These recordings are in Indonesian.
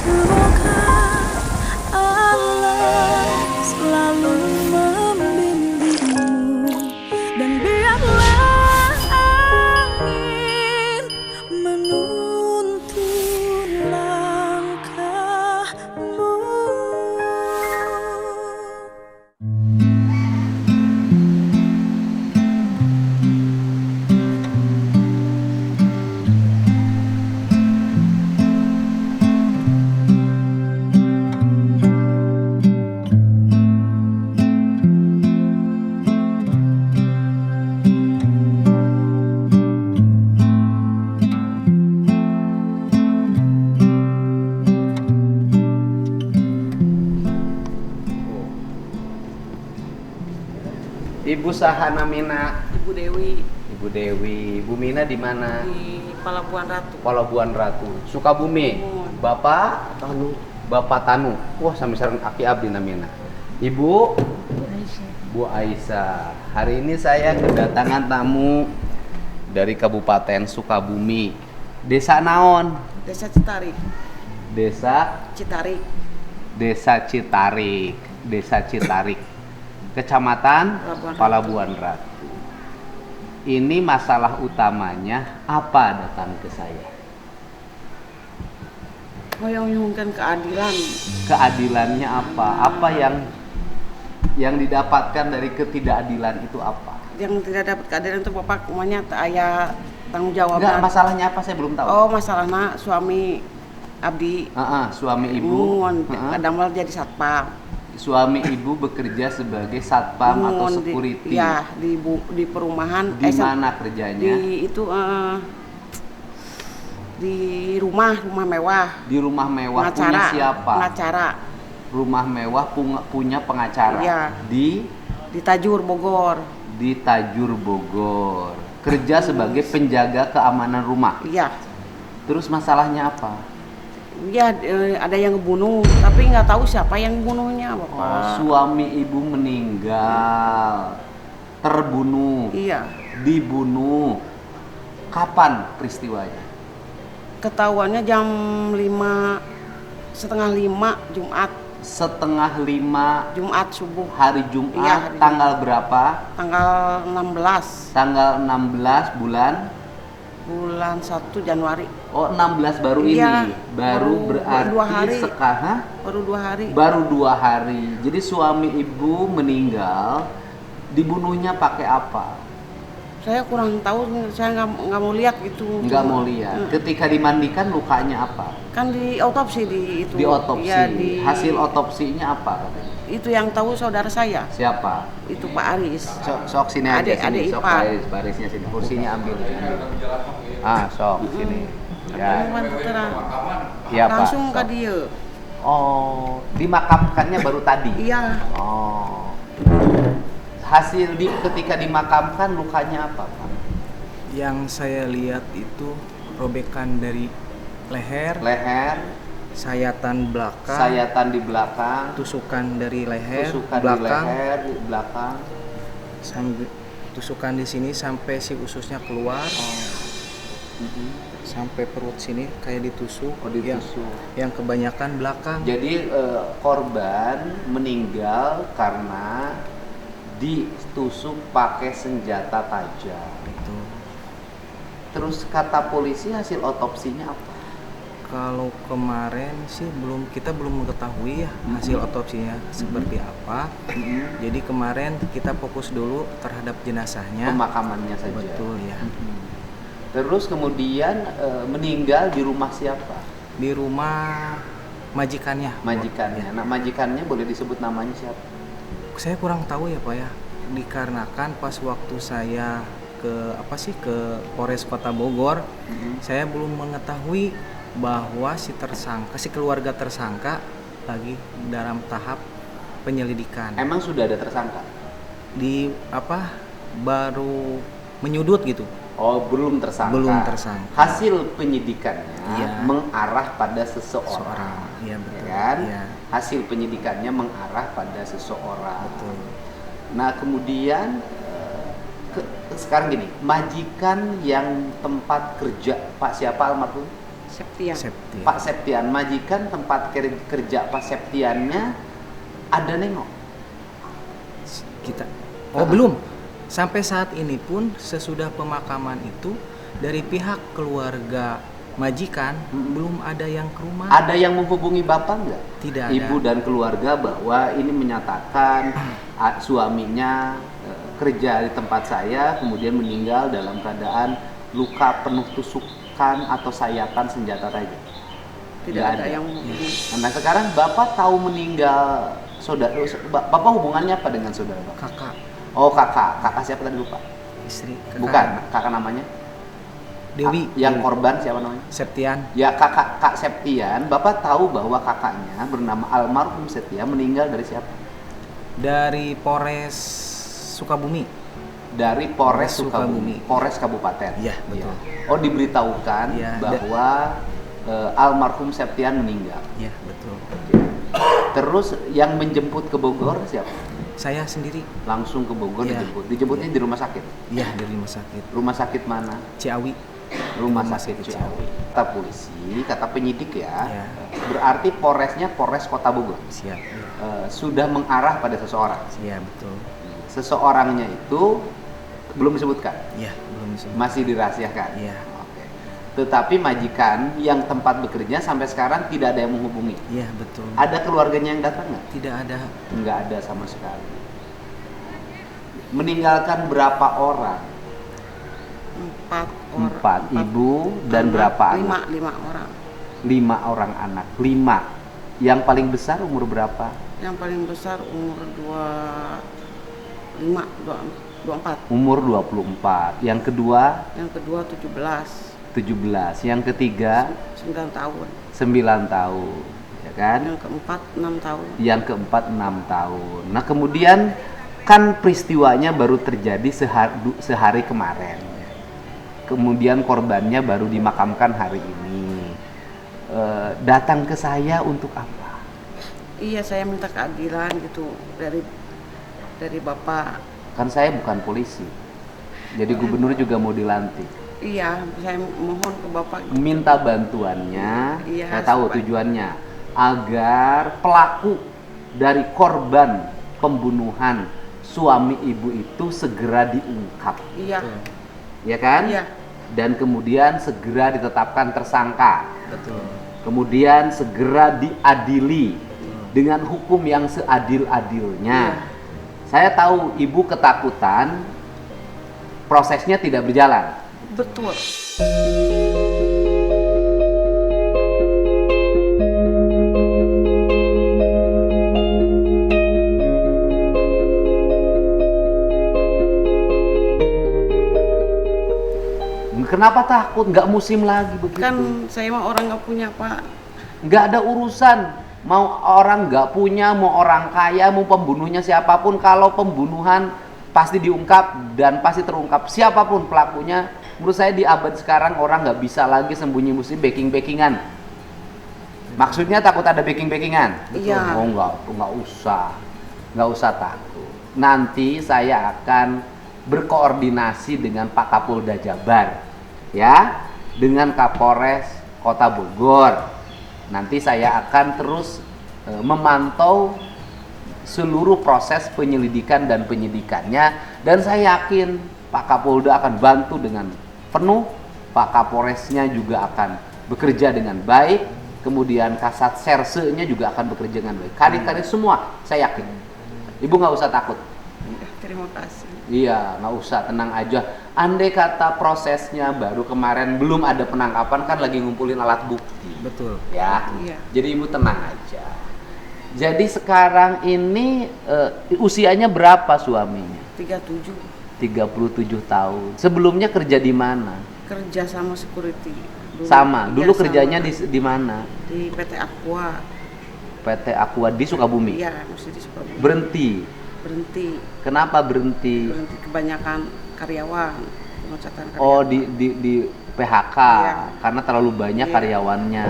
Semoga Allah selalu membimbingmu dan biarlah angin menuntun langkahmu. Ibu Sahana Mina, Ibu Dewi Ibu Dewi, Bu Mina di mana? di Palabuhan Ratu. Palabuhan Ratu, Sukabumi. Bapak Tanu. Bapak Tanu. Wah, sampai sekarang aki abdi namina. Ibu Bu Aisyah. Hari ini saya kedatangan tamu dari Kabupaten Sukabumi. Desa naon? Desa Citarik. Desa Citarik. Desa Citarik. Desa Citarik. Kecamatan Palabuhan Ratu. Ini masalah utamanya apa datang ke saya? Menginginkan keadilan. Keadilannya apa? Apa yang didapatkan dari ketidakadilan itu apa? Yang tidak dapat keadilan itu Bapak kumanya ayah tanggung jawab. Enggak, masalahnya apa saya belum tahu. Oh, masalahnya suami abdi. Suami ibu. Kadang malah jadi satpam. Suami ibu bekerja sebagai satpam atau security. Iya, di perumahan. Di mana kerjanya? Di itu di rumah mewah. Di rumah mewah. Pengacara, punya siapa? Pengacara. Rumah mewah punya pengacara. Iya. Di Tajur Bogor. Di Tajur Bogor. Kerja sebagai penjaga keamanan rumah. Iya. Terus masalahnya apa? Iya, ada yang ngebunuh, tapi nggak tahu siapa yang bunuhnya, Bapak. Suami ibu meninggal, terbunuh, Iya. dibunuh. Kapan peristiwanya? Ketahuannya jam 5, setengah 5 Jumat. Setengah 5 Jumat subuh. hari Jumat. Iya, hari tanggal berapa? Tanggal 16. Tanggal 16 bulan 1 Januari. Oh, 16 baru Iya, ini. Baru berarti 2 hari. sekarang Baru 2 hari. baru 2 hari. Jadi suami ibu meninggal, dibunuhnya pakai apa? Saya kurang tahu, saya nggak mau lihat gitu. Nggak mau lihat. Ketika dimandikan lukanya apa? Kan di otopsi di itu. Di otopsi. Iya, Hasil otopsinya apa? itu yang tahu saudara saya. Siapa? Itu Pak Aris. Sok sini aja sini. Adik Sok ipar. barisnya sini. Kursinya ambil. Sok sini. Ya. Bantu terang. Iya, Pak. Langsung ke Sok. dia. Oh, dimakamkannya baru tadi. Iya. Oh. Hasil ketika dimakamkan lukanya apa, Pak? Yang saya lihat itu robekan dari leher, sayatan belakang, sayatan di belakang, tusukan dari leher, tusukan belakang, di leher, di belakang, sambil tusukan di sini sampai si ususnya keluar, sampai perut sini kayak ditusuk. Oh, ditusuk. Yang kebanyakan belakang. Jadi korban meninggal karena ditusuk pakai senjata tajam. Itu. Terus kata polisi hasil otopsinya apa? Kalau kemarin sih kita belum mengetahui ya hasil otopsinya seperti apa. Jadi kemarin kita fokus dulu terhadap jenazahnya. Pemakamannya saja. Betul ya. Terus kemudian meninggal di rumah siapa? Di rumah majikannya. Majikannya. Nah, majikannya boleh disebut namanya siapa? Saya kurang tahu ya Pak ya. Dikarenakan pas waktu saya ke Polres Kota Bogor, saya belum mengetahui bahwa si keluarga tersangka lagi dalam tahap penyelidikan. Emang sudah ada tersangka? Baru menyudut gitu. Oh, belum tersangka. Belum tersangka. Hasil penyidikannya Iya. mengarah pada seseorang. Iya betul. Ya kan? Iya. Hasil penyidikannya mengarah pada seseorang. Betul. Nah, kemudian sekarang gini, majikan yang tempat kerja Pak siapa almarhum? Septian. Septian. Pak Septian, majikan tempat kerja Pak Septiannya ada nengok? Kita belum. Sampai saat ini pun sesudah pemakaman itu dari pihak keluarga majikan belum ada yang ke rumah. Ada yang menghubungi Bapak nggak? Tidak ada. Ibu dan keluarga bahwa ini menyatakan suaminya kerja di tempat saya, kemudian meninggal dalam keadaan luka penuh tusukan atau sayatan senjata tajam. Tidak Nggak ada yang menghubungi. Nah sekarang Bapak tahu meninggal saudara, Bapak hubungannya apa dengan saudara Bapak? Kakak, Oh kakak siapa tadi lupa? istri, kakak. Bukan, kakak namanya? Dewi. Yang korban siapa namanya? Septian. Ya Kak Septian, Bapak tahu bahwa kakaknya bernama almarhum Septian meninggal dari siapa? Dari Polres Sukabumi. Dari Polres Sukabumi. Polres Kabupaten. Iya, betul. Ya. Oh diberitahukan Iya, bahwa almarhum Septian meninggal. Iya, betul. Terus yang menjemput ke Bogor siapa? Saya sendiri. Langsung ke Bogor Iya. dijemput. Dijemputnya di rumah sakit. Iya, dari rumah sakit Rumah sakit mana? Ciawi. Rumah Rumah sakit sakit Ciawi. Kata polisi, kata penyidik ya. Iya. Berarti Polresnya Polres Kota Bogor. Siap. Sudah mengarah pada seseorang. Iya, betul. Seseorangnya itu belum disebutkan, Iya, belum bisa. masih dirahasiakan. Iya. Oke. Tetapi majikan yang tempat bekerja sampai sekarang tidak ada yang menghubungi. Iya, betul. Ada keluarganya yang datang nggak? Tidak ada. Nggak ada sama sekali. Meninggalkan berapa orang? 4 orang. 4 ibu dan anak, berapa 5, anak? 5 orang. 5 orang anak. 5. Yang paling besar umur berapa? Yang paling besar umur 24. Umur 24. Yang kedua Yang kedua 17. 17. Yang ketiga 9 tahun. 9 tahun. Ya kan? Yang keempat 6 tahun. Yang keempat 6 tahun. Nah kemudian kan peristiwanya baru terjadi sehari kemarin. Kemudian korbannya baru dimakamkan hari ini. Datang ke saya untuk apa? Iya, saya minta keadilan gitu dari Bapak. Kan saya bukan polisi. Jadi gubernur juga mau dilantik. Iya, saya mohon ke Bapak. Minta bantuannya, Iya, saya tahu supaya- tujuannya agar pelaku dari korban pembunuhan suami ibu itu segera diungkap, Iya, ya kan? iya. Dan kemudian segera ditetapkan tersangka, Betul. kemudian segera diadili dengan hukum yang seadil-adilnya. Saya tahu ibu ketakutan, prosesnya tidak berjalan. Betul. Kenapa takut? Nggak musim lagi begitu. Kan saya mah orang nggak punya, Pak. Nggak ada urusan. Mau orang nggak punya, mau orang kaya, mau pembunuhnya siapapun. Kalau pembunuhan pasti diungkap dan pasti terungkap. Siapapun pelakunya. Menurut saya di abad sekarang orang nggak bisa lagi sembunyi-sembunyi backing-backingan. Maksudnya takut ada backing-backingan? Iya. Oh nggak usah takut. Nanti saya akan berkoordinasi dengan Pak Kapolda Jabar, ya, dengan Kapolres Kota Bogor. Nanti saya akan terus memantau seluruh proses penyelidikan dan penyidikannya, dan saya yakin Pak Kapolda akan bantu dengan penuh, Pak Kapolresnya juga akan bekerja dengan baik, kemudian Kasat Serse-nya juga akan bekerja dengan baik. Kadit-kadit semua, saya yakin. Ibu nggak usah takut. Iya, terima kasih. Iya, nggak usah, tenang aja. Andai kata prosesnya baru kemarin belum ada penangkapan, kan lagi ngumpulin alat bukti. Betul. Ya, Iya. jadi ibu tenang aja. Jadi sekarang ini usianya berapa suaminya? 37. 37 tahun. Sebelumnya kerja di mana? Kerja sama security. Sama. Dulu Iya, kerjanya sama. di mana? Di PT Aqua. PT Aqua di Sukabumi. Iya, masih di Sukabumi. Berhenti. Berhenti. Kenapa berhenti? Berhenti kebanyakan karyawan. Pemecatan karyawan. Oh, di PHK Iya. karena terlalu banyak Iya. karyawannya.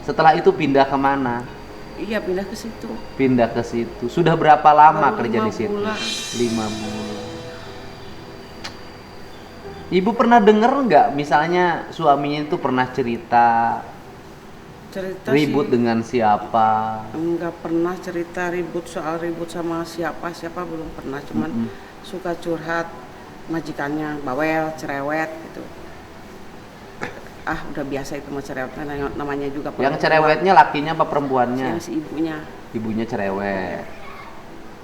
Setelah itu pindah kemana? Iya, pindah ke situ. Pindah ke situ. Sudah berapa lama Baru kerja 5 di situ? bulan. 5 bulan. Ibu pernah denger nggak misalnya suaminya itu pernah cerita Cerita ribut sih, dengan siapa? nggak pernah cerita ribut sama siapa belum pernah, cuman suka curhat majikannya bawel cerewet gitu. Udah biasa itu mah cerewet, namanya juga Yang perempuan. cerewetnya lakinya apa perempuannya? Yang si ibunya. Ibunya cerewet.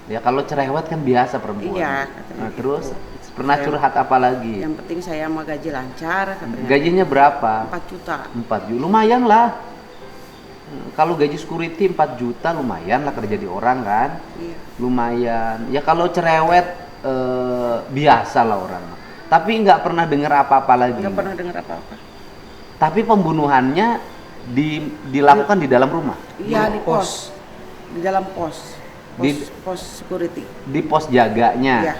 Ya kalau cerewet kan biasa perempuan. Iya, katanya Nah, gitu. terus pernah Saya- curhat apa lagi? Yang penting saya mah gaji lancar katanya. Gajinya berapa? 4 juta. 4 juta. Lumayan lah. Kalau gaji security 4 juta lumayan lah kerja di orang kan. Iya. Lumayan. Ya kalau cerewet biasa lah orang. Tapi nggak pernah dengar apa-apa lagi. Nggak pernah dengar apa-apa. Tapi pembunuhannya dilakukan di dalam rumah. Iya di pos. Di dalam pos. Di- Pos security. Di pos jaganya. Iya.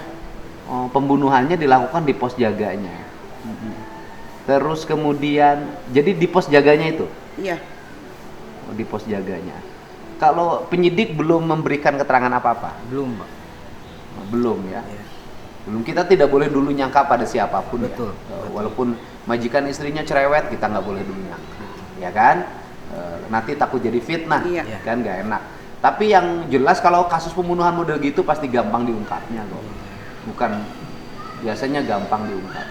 Oh, pembunuhannya dilakukan di pos jaganya. Terus kemudian, jadi di pos jaganya itu, Iya. di pos jaganya. Kalau penyidik belum memberikan keterangan apa-apa, Belum, Pak. belum ya. Iya. Belum, kita tidak boleh dulu nyangka pada siapapun. Betul, Ya. betul. Walaupun majikan istrinya cerewet, kita nggak boleh dulu nyangka, ya kan? Nanti takut jadi fitnah, Iya. kan nggak enak. Tapi yang jelas kalau kasus pembunuhan model gitu pasti gampang diungkapnya kok. Bukan biasanya gampang diungkap.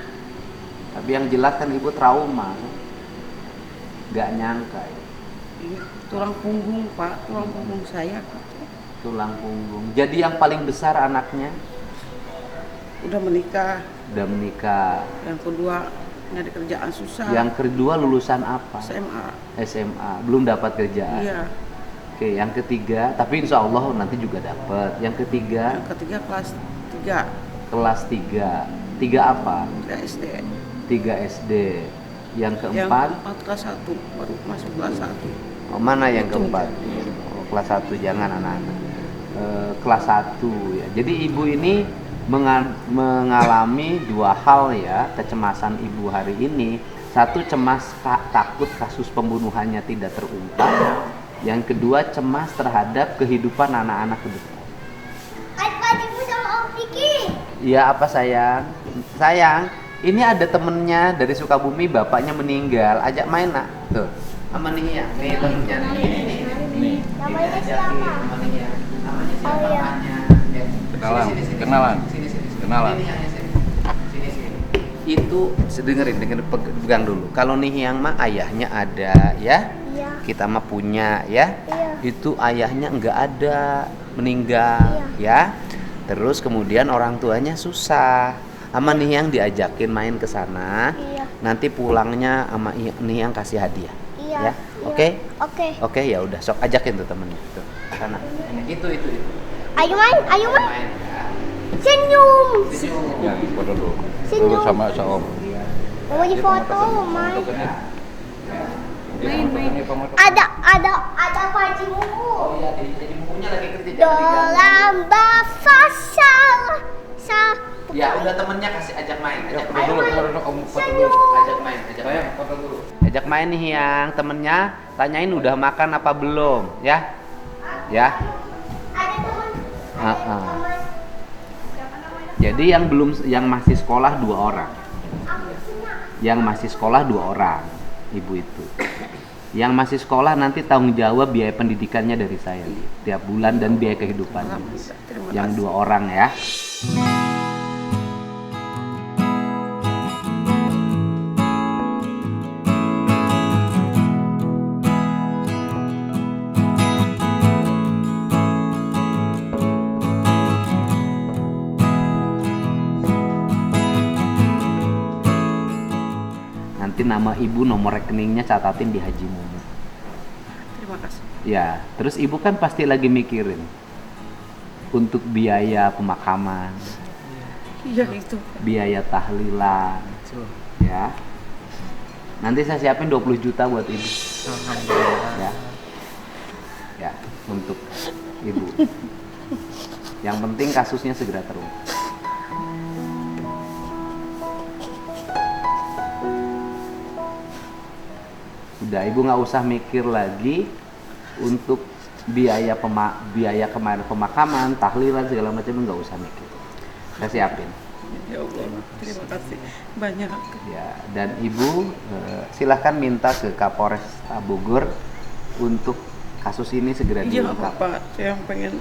Tapi yang jelas kan ibu trauma, nggak nyangka ya. Iya. Tulang punggung Pak, tulang punggung saya Tulang punggung. Jadi yang paling besar anaknya udah menikah. udah menikah. Yang kedua nyari kerjaan susah. Yang kedua lulusan apa? SMA. SMA. Belum dapat kerjaan. Iya. Oke, yang ketiga, tapi insya Allah nanti juga dapat. Yang ketiga Yang ketiga kelas 3. kelas 3. 3 apa? 3 SD. 3 SD. Yang Yang keempat, keempat kelas 1 baru masuk kelas 1. mana yang Itu. keempat? Oh, kelas 1, jangan anak-anak. Kelas 1 ya. Jadi ibu ini mengalami dua hal ya, kecemasan ibu hari ini. Satu, cemas takut kasus pembunuhannya tidak terungkap. Yang kedua, cemas terhadap kehidupan anak-anak ke depan. Iya, apa sayang? Sayang, ini ada temennya dari Sukabumi, bapaknya meninggal. Ajak main nak. Tuh. Sama nih ya, nih temennya nih. Namanya siapa? Namanya siapa? Oh, iya. Namanya. Ya. Kenalan, Sini. kenalan. Sini. Kenalan. Ini yang sini. Itu dengerin pegang dulu. Kalau nih yang mah ayahnya ada ya. Iya. Kita mah punya ya. Iya. Itu ayahnya enggak ada, meninggal ya. Terus kemudian orang tuanya susah. Sama nih yang diajakin main ke sana. Iya. Nanti pulangnya sama nih yang kasih hadiah. Iya. Ya. Oke? Oke. Oke, ya udah sok ajakin tuh temennya tuh. Sana. Itu. Ayo main. Main ya. Senyum. Ya, foto dulu. Senyum. Dulu sama Om. Mau di foto, main. Main. Ada panci buku. Oh iya, jadi bukunya lagi kerja jangan diganggu. Dalam bahasa salah. Ya udah temennya kasih ajak main, Ya, ajak foto main. dulu, Om. Foto dulu. Ajak main. Foto dulu. Ajak main nih yang temennya, tanyain udah makan apa belum, ya? Ya. Ada teman. Heeh. Jadi yang masih sekolah 2 orang. Yang masih sekolah 2 orang, ibu itu. Yang masih sekolah nanti tanggung jawab biaya pendidikannya dari saya tiap bulan dan biaya kehidupannya. Terima Yang kasih. 2 orang ya. Nanti nama ibu, nomor rekeningnya catatin di Haji Mumu. Terima kasih. Ya, terus ibu kan pasti lagi mikirin untuk biaya pemakaman, Iya itu. biaya tahlilan, Betul. ya. Nanti saya siapin 20 juta buat ibu, Alhamdulillah. ya. Ya, untuk ibu. Yang penting kasusnya segera terungkap. Udah, ibu nggak usah mikir lagi untuk biaya kemarin pemakaman, tahlilan segala macam, nggak usah mikir. Saya siapin. Ya Allah, terima kasih banyak. Ya, dan Ibu silahkan minta ke Kapolres Bogor untuk kasus ini segera Iya nggak diungkap. apa-apa, saya pengen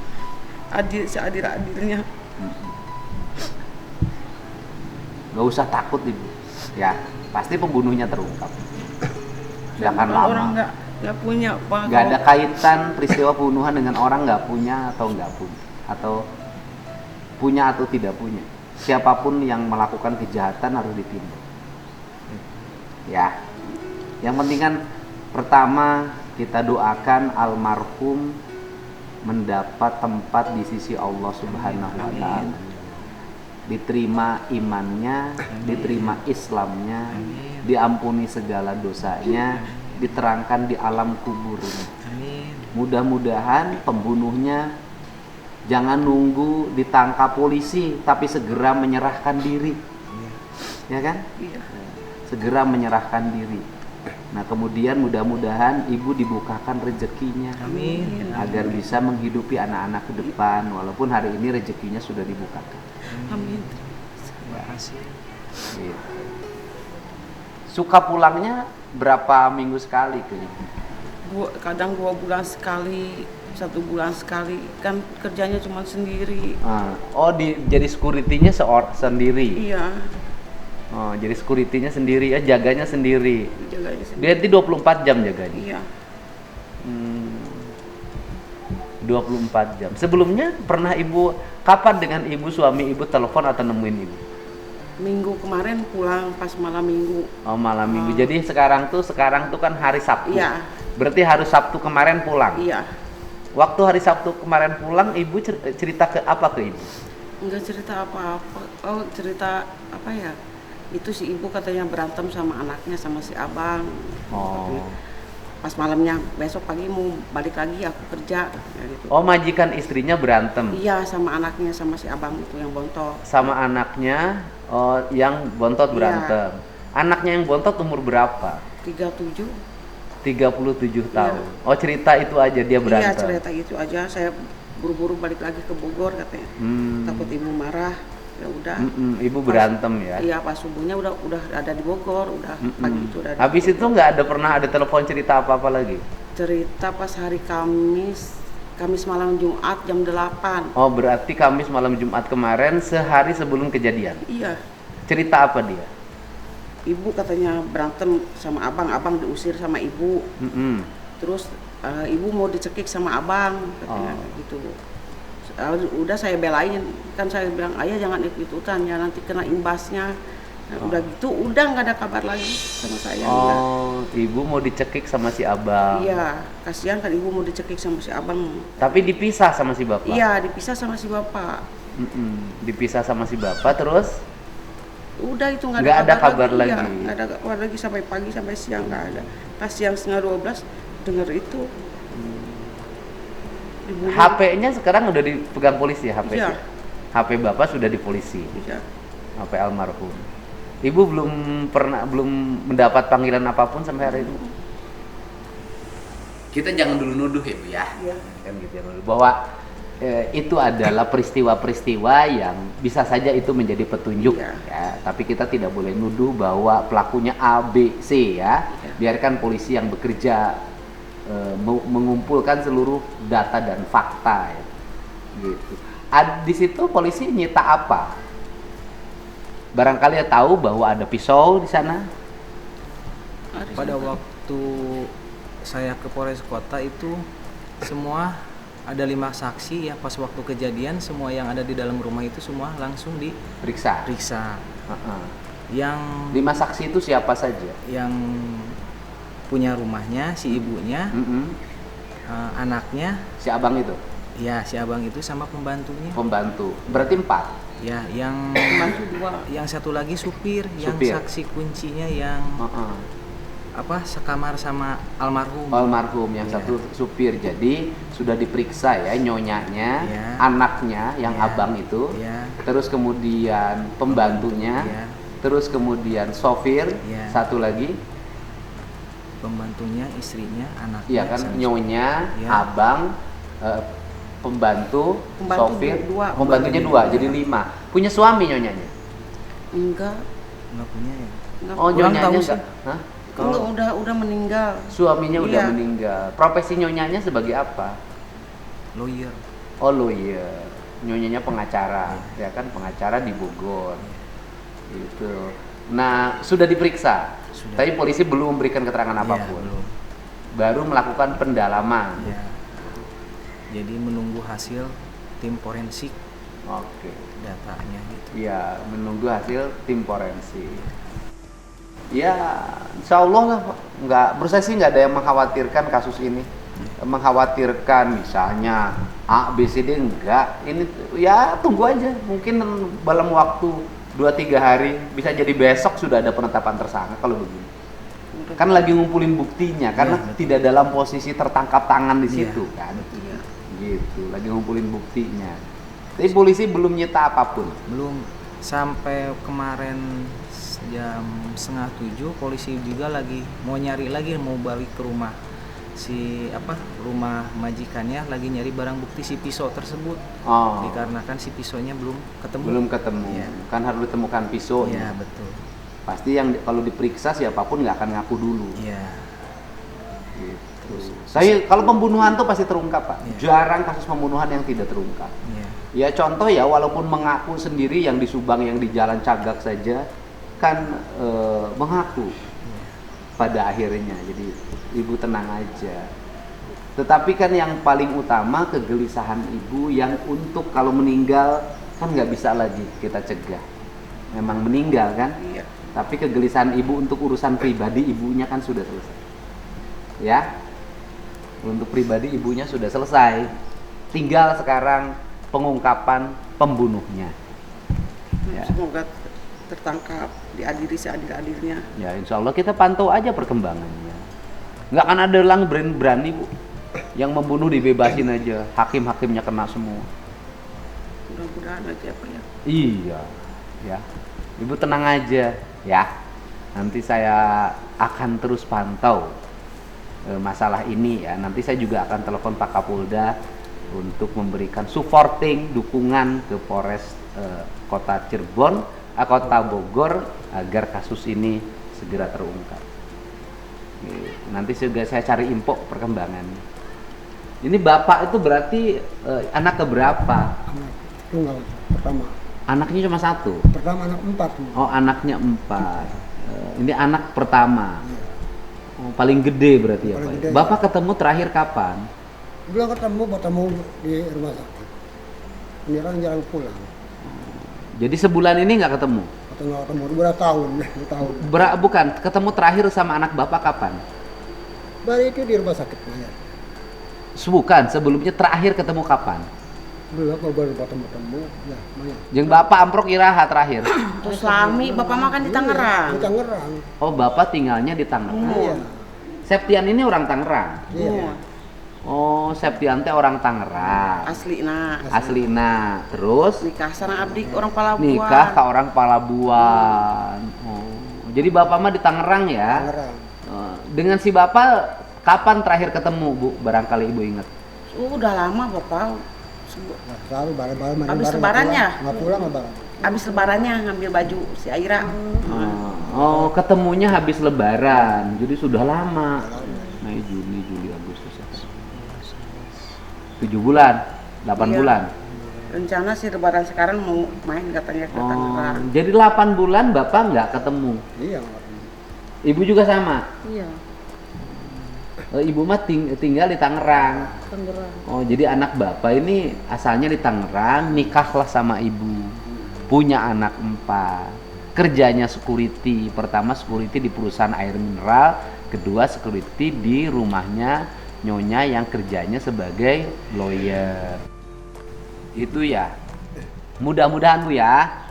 adil seadil-adilnya. Gak usah takut Ibu. Ya, pasti pembunuhnya terungkap. Gak akan Kalau lama. orang nggak punya Pak. Gak ada kaitan peristiwa pembunuhan dengan orang nggak punya atau nggak punya, atau punya atau tidak punya. Siapapun yang melakukan kejahatan harus ditindak. Ya, yang penting kan pertama kita doakan almarhum mendapat tempat di sisi Allah Subhanahu wa Ta'ala. Diterima imannya, diterima Islamnya, diampuni segala dosanya, diterangkan di alam kuburnya. Amin. Mudah-mudahan pembunuhnya jangan nunggu ditangkap polisi, tapi segera menyerahkan diri. Ya kan? Iya. Segera menyerahkan diri. Nah, kemudian mudah-mudahan ibu dibukakan rezekinya. Amin. Agar bisa menghidupi anak-anak ke depan, walaupun hari ini rezekinya sudah dibukakan. Amin. Terima kasih. Gitu. Suka pulangnya berapa minggu sekali ke ibu? Kadang 2 bulan sekali, 1 bulan sekali. Kan kerjanya cuma sendiri. Oh, jadi security-nya sendiri. Iya, Oh, jadi security-nya sendiri ya, jaganya sendiri. jaganya sendiri. Dia 24 jam jaganya. Iya. 24 jam. Sebelumnya pernah ibu, kapan dengan ibu suami ibu telepon atau nemuin ibu? Minggu kemarin pulang pas malam minggu. Oh, malam minggu. Jadi sekarang tuh kan hari Sabtu. Iya. Berarti hari Sabtu kemarin pulang. Iya. Waktu hari Sabtu kemarin pulang, ibu cerita ke apa ke ibu? Enggak cerita apa-apa. Oh, cerita apa ya? Itu si ibu katanya berantem sama anaknya sama si abang. Oh. Pas malamnya besok pagi mau balik lagi aku kerja ya gitu. Oh, majikan istrinya berantem Iya, sama anaknya sama si abang itu yang bontot. sama anaknya, oh, yang bontot Iya. berantem. Anaknya yang bontot umur berapa? 37. 37 Iya. tahun. Oh, cerita itu aja dia Iya, berantem. cerita itu aja. Saya buru-buru balik lagi ke Bogor katanya. Takut ibu marah. Ya udah. Ibu berantem ya. Iya, pas subuhnya udah ada di Bogor, udah pagi itu udah. Habis itu nggak ada pernah ada telepon cerita apa-apa lagi? Cerita pas hari Kamis malam Jumat jam 8. Oh, berarti Kamis malam Jumat kemarin sehari sebelum kejadian. Iya. Cerita apa dia? Ibu katanya berantem sama abang diusir sama ibu. Terus ibu mau dicekik sama abang katanya gitu. Udah saya belain, kan saya bilang ayah jangan ikut-ikutan ya nanti kena imbasnya. Nah, udah gitu udah nggak ada kabar lagi sama saya. Udah. Oh, ibu mau dicekik sama si abang. Iya, kasihan kan ibu mau dicekik sama si abang. Tapi dipisah sama si bapak. Iya, dipisah sama si bapak. Dipisah sama si bapak terus Udah itu Nggak ada kabar lagi. Iya, nggak ada kabar lagi sampai pagi sampai siang nggak ada. Pas siang setengah 12 dengar itu. Dibunuh. HP-nya sekarang udah dipegang polisi ya, HP? Iya. HP bapak sudah di polisi. Iya. HP almarhum. Ibu belum mendapat panggilan apapun sampai hari ini. Kita jangan dulu nuduh ya Bu ya. Iya. Kan gitu ya, bahwa itu adalah peristiwa-peristiwa yang bisa saja itu menjadi petunjuk Iya. ya, tapi kita tidak boleh nuduh bahwa pelakunya A, B, C ya. Iya. Biarkan polisi yang bekerja mengumpulkan seluruh data dan fakta ya. Gitu. Di situ polisi nyita apa? Barangkali ya tahu bahwa ada pisau di sana. Pada waktu saya ke Polres Kota itu semua ada 5 saksi ya, pas waktu kejadian semua yang ada di dalam rumah itu semua langsung Periksa. diperiksa. Heeh. Yang 5 saksi itu siapa saja? yang punya rumahnya si ibunya, anaknya, Si abang itu, ya si abang itu sama pembantunya. pembantu. Berarti 4. Ya, yang Pembantu 2. yang satu lagi supir, yang Supir. saksi kuncinya yang Heeh. sekamar sama almarhum. Almarhum yang Iya. satu supir. Jadi sudah diperiksa ya nyonyanya, Iya. anaknya yang Iya. abang itu, Ya, terus kemudian pembantunya, ya, terus kemudian sopir, Iya. satu lagi, pembantunya, istrinya, anaknya. iya kan, sama nyonya, Iya. abang, pembantu, Pembantu sopir, dua. pembantunya Pembantunya 2, jadi 5. Punya suami nyonyanya? Enggak, Nggak punya ya? enggak. Oh, Kurang nyonyanya tahu enggak? sih. Hah? Enggak, udah meninggal. Suaminya udah Iya. meninggal. Profesi nyonyanya sebagai apa? Lawyer. Oh, lawyer. Nyonyanya pengacara, ya kan, pengacara di Bogor. Gitu. Nah, sudah diperiksa. Sudah. Tapi polisi belum memberikan keterangan Iya, apapun. belum. Baru melakukan pendalaman. Ya. Jadi menunggu hasil tim forensik Oke. datanya gitu. Ya, menunggu hasil tim forensik. Ya, insya Allah lah, Pak. Nggak, menurut saya sih nggak ada yang mengkhawatirkan kasus ini. Mengkhawatirkan misalnya A, B, C, D, enggak. Ini ya tunggu aja. Mungkin dalam waktu 2-3 hari, bisa jadi besok sudah ada penetapan tersangka kalau begini. Kan lagi ngumpulin buktinya, karena Iya, betul. tidak dalam posisi tertangkap tangan di Iya, situ kan. Iya. Gitu, lagi ngumpulin buktinya. Tapi polisi belum nyita apapun. Belum, sampai kemarin jam 6:30 polisi juga lagi mau nyari lagi, mau balik ke rumah rumah majikannya, lagi nyari barang bukti si pisau tersebut. Oh, Dikarenakan si pisaunya belum ketemu. belum ketemu. Iya. Kan harus ditemukan pisau. Iya, betul. Pasti yang kalau diperiksa siapapun nggak akan ngaku dulu. Iya. Gitu. Saya kalau pembunuhan tuh pasti terungkap, Pak. Iya. Jarang kasus pembunuhan yang tidak terungkap. Iya. Ya contoh ya, walaupun mengaku sendiri yang di Subang, yang di Jalan Cagak saja kan mengaku pada akhirnya. Jadi ibu tenang aja. Tetapi kan yang paling utama kegelisahan ibu yang untuk kalau meninggal kan nggak bisa lagi kita cegah. Memang meninggal kan? Iya. Tapi kegelisahan ibu untuk urusan pribadi ibunya kan sudah selesai. Ya. Untuk pribadi ibunya sudah selesai. Tinggal sekarang pengungkapan pembunuhnya. Ya. Semoga tertangkap, diadili seadil-adilnya. Ya, insya Allah kita pantau aja perkembangannya. Nggak akan ada lang berani Bu yang membunuh dibebasin aja. Hakim-hakimnya kena semua. Mudah-mudahan aja Pak ya. Iya, ya. Ibu tenang aja, ya. Nanti saya akan terus pantau masalah ini ya. Nanti saya juga akan telepon Pak Kapolda untuk memberikan supporting, dukungan ke Polres Kota Cirebon, Kota Bogor agar kasus ini segera terungkap. Nanti juga saya cari info perkembangannya. Ini bapak itu berarti anak keberapa? Anak tunggal pertama. Anaknya cuma satu. Pertama anak 4. Oh, anaknya 4. Ini anak pertama. Oh, paling gede berarti ya, Paling Pak. gede, Bapak ketemu terakhir kapan? Belum ketemu di rumah sakit. Ini orang jarang pulang. Jadi sebulan ini nggak ketemu? Atau nggak ketemu berapa tahun? 2 tahun. Bukan, ketemu terakhir sama anak bapak kapan? Baru itu di rumah sakit ya. Bukan, sebelumnya terakhir ketemu kapan? Belum baru ketemu ya, lumayan. Yang bapak amprok iraha terakhir. Terus Lami, Bapak makan di Tangerang. Di Tangerang. Oh, bapak tinggalnya di Tangerang. Iya. Septian ini orang Tangerang. Iya. Oh, Septian teh orang Tangerang. Asli nah. Aslina. Terus Nikah sama abdi orang Palabuan. nikah ke orang Palabuan. Oh, jadi bapak mah di Tangerang ya? Tangerang. Dengan si bapak kapan terakhir ketemu Bu? Barangkali ibu ingat. Udah lama Bapak. Nah, selalu bareng-bareng. Habis lebarannya? Nggak pulang lebaran. Abis lebarannya ngambil baju si Aira. Oh, ketemunya habis Lebaran. Jadi sudah lama. Mei, Juni, Juli, Agustus, September. 7 bulan, 8 Iya. bulan. Rencana si lebaran sekarang mau main katanya ke Oh, Tangerang. jadi 8 bulan Bapak nggak ketemu. Iya. nggak ketemu. Ibu juga sama. Iya, Ibu mah tinggal di Tangerang. Tangerang. Oh, jadi anak Bapak ini asalnya di Tangerang, nikahlah sama ibu. Punya anak 4. Kerjanya security. Pertama security di perusahaan air mineral, kedua security di rumahnya nyonya yang kerjanya sebagai lawyer. Itu ya. Mudah-mudahan Bu ya.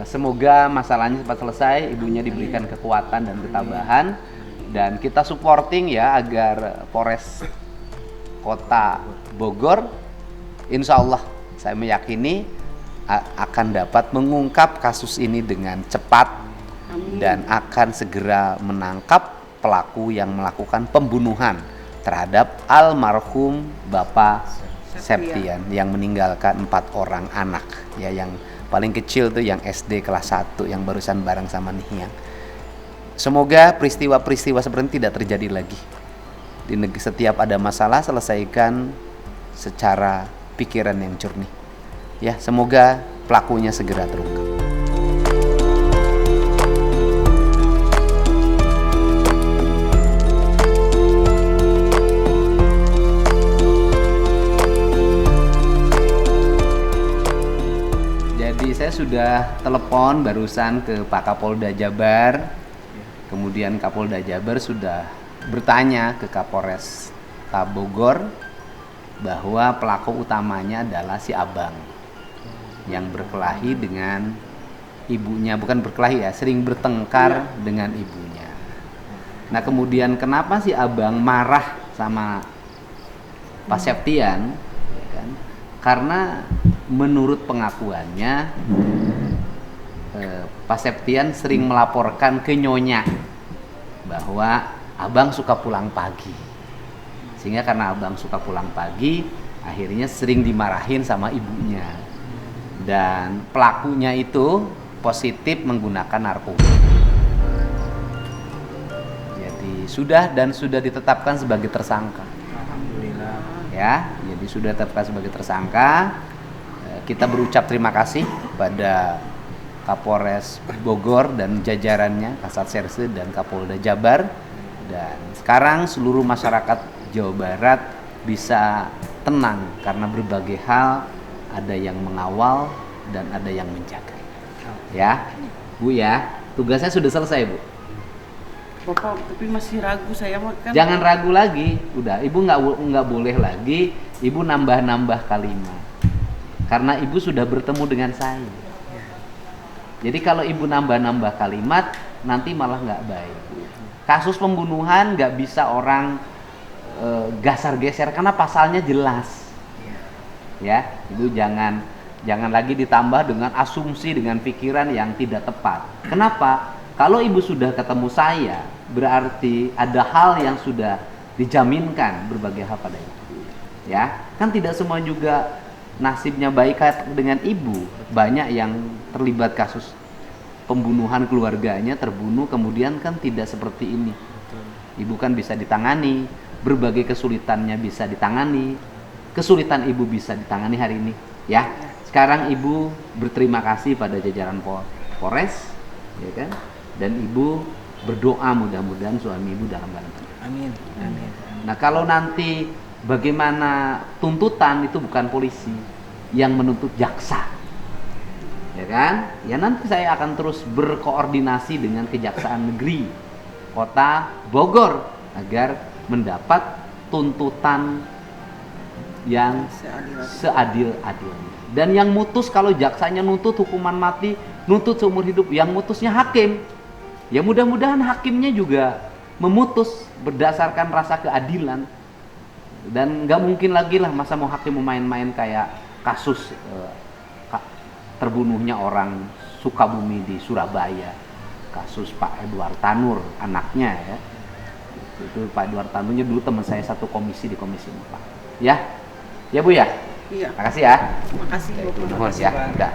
Semoga masalahnya cepat selesai, ibunya diberikan kekuatan dan ketabahan, dan kita supporting ya agar Polres Kota Bogor insya Allah saya meyakini akan dapat mengungkap kasus ini dengan cepat. Amin. Dan akan segera menangkap pelaku yang melakukan pembunuhan terhadap almarhum Bapak Septian yang meninggalkan 4 orang anak ya, yang paling kecil tuh yang SD kelas 1 yang barusan bareng sama Nihiang. Semoga peristiwa-peristiwa seperti ini tidak terjadi lagi. Setiap ada masalah selesaikan secara pikiran yang jernih. Ya, semoga pelakunya segera terungkap. Jadi saya sudah telepon barusan ke Pak Kapolda Jabar. Kemudian Kapolda Jabar sudah bertanya ke Kapolres Bogor bahwa pelaku utamanya adalah si Abang yang berkelahi dengan ibunya, bukan berkelahi ya, sering bertengkar dengan ibunya. Nah kemudian kenapa si Abang marah sama Pak Septian? Ya kan? Karena menurut pengakuannya Pak Septian sering melaporkan ke Nyonya bahwa Abang suka pulang pagi, sehingga karena Abang suka pulang pagi akhirnya sering dimarahin sama ibunya, dan pelakunya itu positif menggunakan narkoba. Jadi sudah ditetapkan sebagai tersangka. Alhamdulillah. Ya, jadi sudah ditetapkan sebagai tersangka. Kita berucap terima kasih pada Kapolres Bogor dan jajarannya, Kasat Serse dan Kapolda Jabar. Dan sekarang seluruh masyarakat Jawa Barat bisa tenang karena berbagai hal, ada yang mengawal dan ada yang menjaga. Ya, Bu ya, tugasnya sudah selesai, Bu. Bapak, tapi masih ragu saya mah kan. Jangan ragu lagi, udah, Ibu nggak boleh lagi, Ibu nambah kalimat. Karena Ibu sudah bertemu dengan saya. Jadi kalau Ibu nambah kalimat, nanti malah nggak baik. Kasus pembunuhan nggak bisa orang gasar-geser karena pasalnya jelas. Ya, Ibu jangan lagi ditambah dengan asumsi, dengan pikiran yang tidak tepat. Kenapa? Kalau Ibu sudah ketemu saya, berarti ada hal yang sudah dijaminkan berbagai hal pada Ibu. Ya, kan tidak semua juga nasibnya baik dengan Ibu. Banyak yang terlibat kasus pembunuhan, keluarganya terbunuh, kemudian kan tidak seperti ini. Ibu kan bisa ditangani, berbagai kesulitannya bisa ditangani, kesulitan Ibu bisa ditangani hari ini. Ya, sekarang Ibu berterima kasih pada jajaran Polres, ya kan? Dan Ibu berdoa mudah-mudahan suami Ibu dalam keadaan tenang. Amin. Amin. Nah kalau nanti bagaimana tuntutan, itu bukan polisi yang menuntut, jaksa, ya kan? Ya nanti saya akan terus berkoordinasi dengan Kejaksaan Negeri Kota Bogor agar mendapat tuntutan yang seadil-adilnya. Dan yang mutus, kalau jaksanya nuntut hukuman mati, nuntut seumur hidup, yang mutusnya hakim. Ya mudah-mudahan hakimnya juga memutus berdasarkan rasa keadilan. Dan nggak mungkin lagi lah masa mau hakim main-main kayak kasus terbunuhnya orang Sukabumi di Surabaya, kasus Pak Edward Tanur, anaknya ya. Itu Pak Edward Tanurnya dulu teman saya satu komisi di Komisi 4. Ya Bu ya. Iya. Makasih ya. Makasih. Nuhun ya. Udah.